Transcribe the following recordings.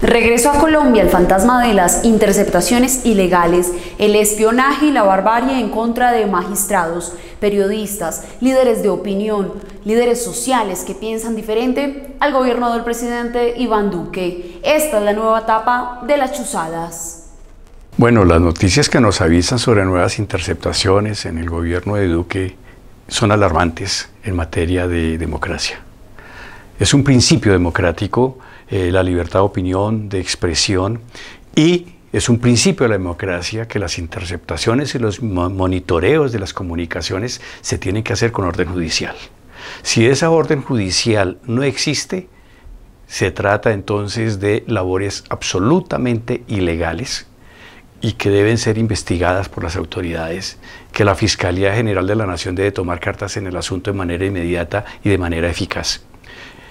Regresó a Colombia el fantasma de las interceptaciones ilegales, el espionaje y la barbarie en contra de magistrados, periodistas, líderes de opinión, líderes sociales que piensan diferente al gobierno del presidente Iván Duque. Esta es la nueva etapa de las chuzadas. Bueno, las noticias que nos avisan sobre nuevas interceptaciones en el gobierno de Duque son alarmantes en materia de democracia. Es un principio democrático la libertad de opinión, de expresión, y es un principio de la democracia que las interceptaciones y los monitoreos de las comunicaciones se tienen que hacer con orden judicial. Si esa orden judicial no existe, se trata entonces de labores absolutamente ilegales y que deben ser investigadas por las autoridades, que la Fiscalía General de la Nación debe tomar cartas en el asunto de manera inmediata y de manera eficaz.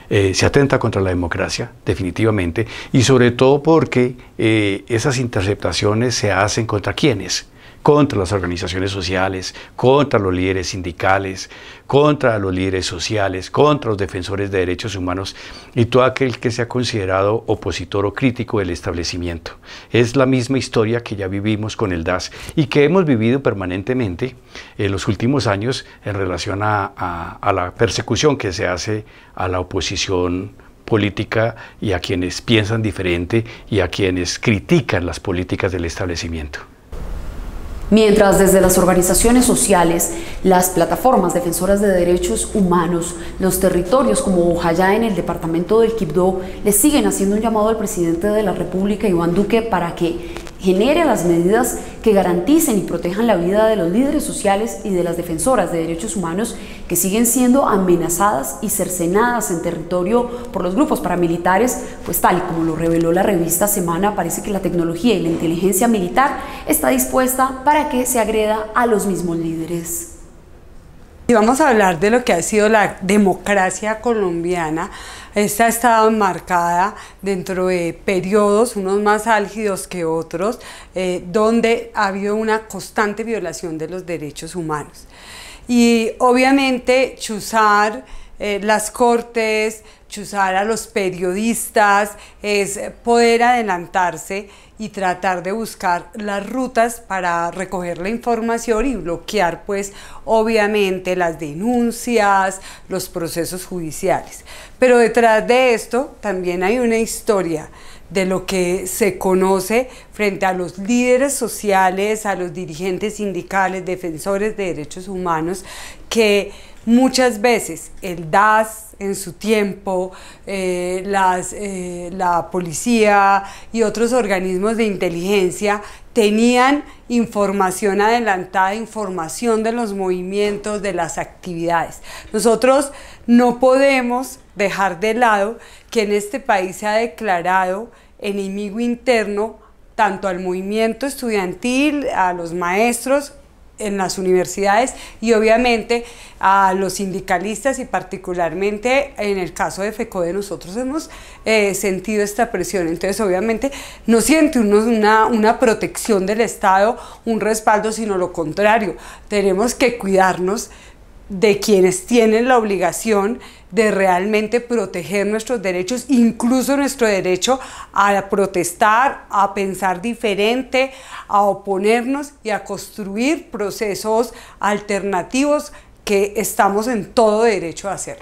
Se atenta contra la democracia, definitivamente, y sobre todo porque esas interceptaciones se hacen ¿contra quiénes? Contra las organizaciones sociales, contra los líderes sindicales, contra los líderes sociales, contra los defensores de derechos humanos y todo aquel que sea considerado opositor o crítico del establecimiento. Es la misma historia que ya vivimos con el DAS y que hemos vivido permanentemente en los últimos años en relación a la persecución que se hace a la oposición política y a quienes piensan diferente y a quienes critican las políticas del establecimiento. Mientras desde las organizaciones sociales, las plataformas defensoras de derechos humanos, los territorios como Bojayá en el departamento del Quibdó le siguen haciendo un llamado al presidente de la República, Iván Duque, para que genere las medidas que garanticen y protejan la vida de los líderes sociales y de las defensoras de derechos humanos que siguen siendo amenazadas y cercenadas en territorio por los grupos paramilitares, pues tal y como lo reveló la revista Semana, parece que la tecnología y la inteligencia militar está dispuesta para que se agreda a los mismos líderes. Y vamos a hablar de lo que ha sido la democracia colombiana. Esta ha estado enmarcada dentro de periodos, unos más álgidos que otros, donde ha habido una constante violación de los derechos humanos. Y obviamente chuzar las cortes, chuzar a los periodistas, es poder adelantarse y tratar de buscar las rutas para recoger la información y bloquear pues obviamente las denuncias, los procesos judiciales. Pero detrás de esto también hay una historia de lo que se conoce frente a los líderes sociales, a los dirigentes sindicales, defensores de derechos humanos, que muchas veces el DAS en su tiempo, la policía y otros organismos de inteligencia tenían información adelantada, información de los movimientos, de las actividades. Nosotros no podemos dejar de lado que en este país se ha declarado enemigo interno tanto al movimiento estudiantil, a los maestros en las universidades y obviamente a los sindicalistas, y particularmente en el caso de FECODE nosotros hemos sentido esta presión. Entonces obviamente no siente uno una protección del Estado, un respaldo, sino lo contrario. Tenemos que cuidarnos de quienes tienen la obligación de realmente proteger nuestros derechos, incluso nuestro derecho a protestar, a pensar diferente, a oponernos y a construir procesos alternativos que estamos en todo derecho a hacer.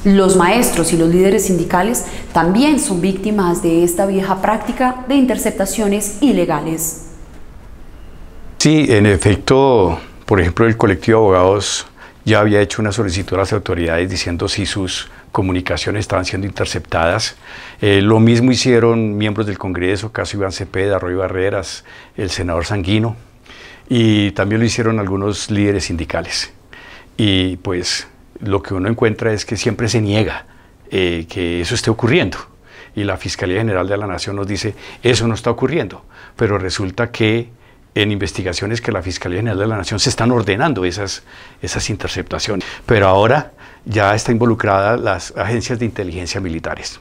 Los maestros y los líderes sindicales también son víctimas de esta vieja práctica de interceptaciones ilegales. Sí, en efecto, por ejemplo, el colectivo de abogados ya había hecho una solicitud a las autoridades diciendo si sus comunicaciones estaban siendo interceptadas. Lo mismo hicieron miembros del Congreso, caso Iván Cepeda, Roy Barreras, el senador Sanguino, y también lo hicieron algunos líderes sindicales. Y pues lo que uno encuentra es que siempre se niega que eso esté ocurriendo. Y la Fiscalía General de la Nación nos dice, eso no está ocurriendo, pero resulta que en investigaciones que la Fiscalía General de la Nación se están ordenando esas interceptaciones. Pero ahora ya está involucrada las agencias de inteligencia militares,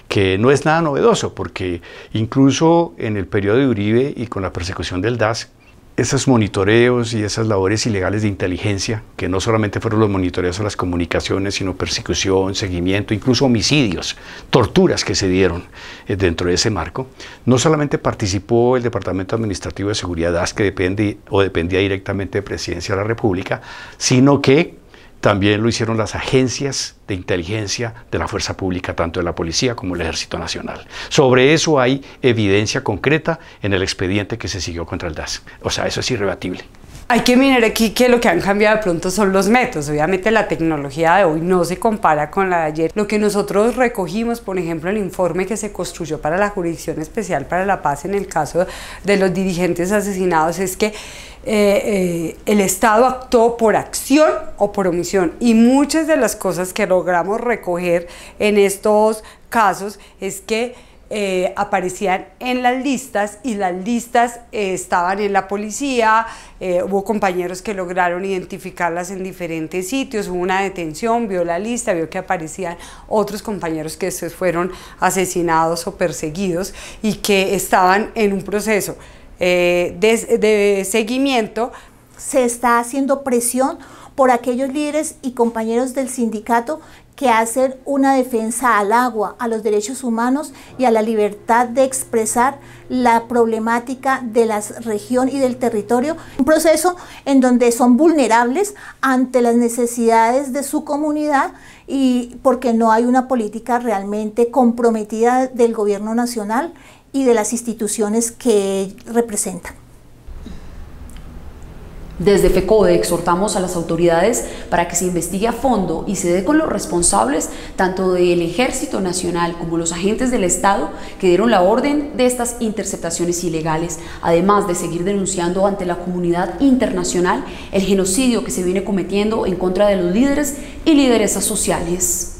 que no es nada novedoso, porque incluso en el periodo de Uribe y con la persecución del DAS, esos monitoreos y esas labores ilegales de inteligencia, que no solamente fueron los monitoreos a las comunicaciones, sino persecución, seguimiento, incluso homicidios, torturas que se dieron dentro de ese marco, no solamente participó el Departamento Administrativo de Seguridad DAS, que dependía directamente de Presidencia de la República, sino que también lo hicieron las agencias de inteligencia de la fuerza pública, tanto de la policía como el Ejército Nacional. Sobre eso hay evidencia concreta en el expediente que se siguió contra el DAS. O sea, eso es irrebatible. Hay que mirar aquí que lo que han cambiado de pronto son los métodos. Obviamente la tecnología de hoy no se compara con la de ayer. Lo que nosotros recogimos, por ejemplo, el informe que se construyó para la Jurisdicción Especial para la Paz en el caso de los dirigentes asesinados, es que el Estado actuó por acción o por omisión, y muchas de las cosas que logramos recoger en estos casos es que aparecían en las listas, y las listas estaban en la policía. Hubo compañeros que lograron identificarlas en diferentes sitios, hubo una detención, vio la lista, vio que aparecían otros compañeros que fueron asesinados o perseguidos y que estaban en un proceso de seguimiento. Se está haciendo presión por aquellos líderes y compañeros del sindicato que hacen una defensa al agua, a los derechos humanos y a la libertad de expresar la problemática de la región y del territorio. Un proceso en donde son vulnerables ante las necesidades de su comunidad, y porque no hay una política realmente comprometida del gobierno nacional y de las instituciones que representan. Desde FECODE exhortamos a las autoridades para que se investigue a fondo y se dé con los responsables tanto del Ejército Nacional como los agentes del Estado que dieron la orden de estas interceptaciones ilegales, además de seguir denunciando ante la comunidad internacional el genocidio que se viene cometiendo en contra de los líderes y lideresas sociales.